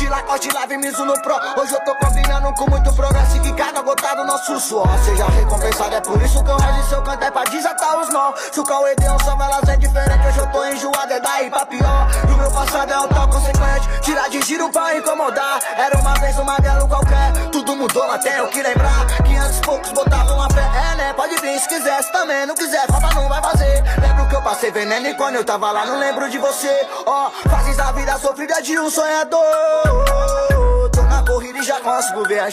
de Lacoste, Live, Mizuno Pro. Hoje eu tô combinando com muito progresso e que cada gota do nosso suor seja recompensado. É por isso que eu rezo seu canto é pra desatar os nó. Se o Cauê deu um salve, elas é diferente. Hoje eu tô enjoado, é daí pra pior. No meu passado é um tal consequente. Tirar de giro pra incomodar. Era uma vez um magrelo qualquer. Tudo mudou, mas tenho que lembrar que antes poucos botavam a fé. É, né? Pode vir se quiser, se também não quiser, falta não vai fazer. Lembro que eu passei veneno e quando eu tava lá não lembro de você. Ó, fases da vida sofrida de um sonhador. Tô na corrida e já consigo ver a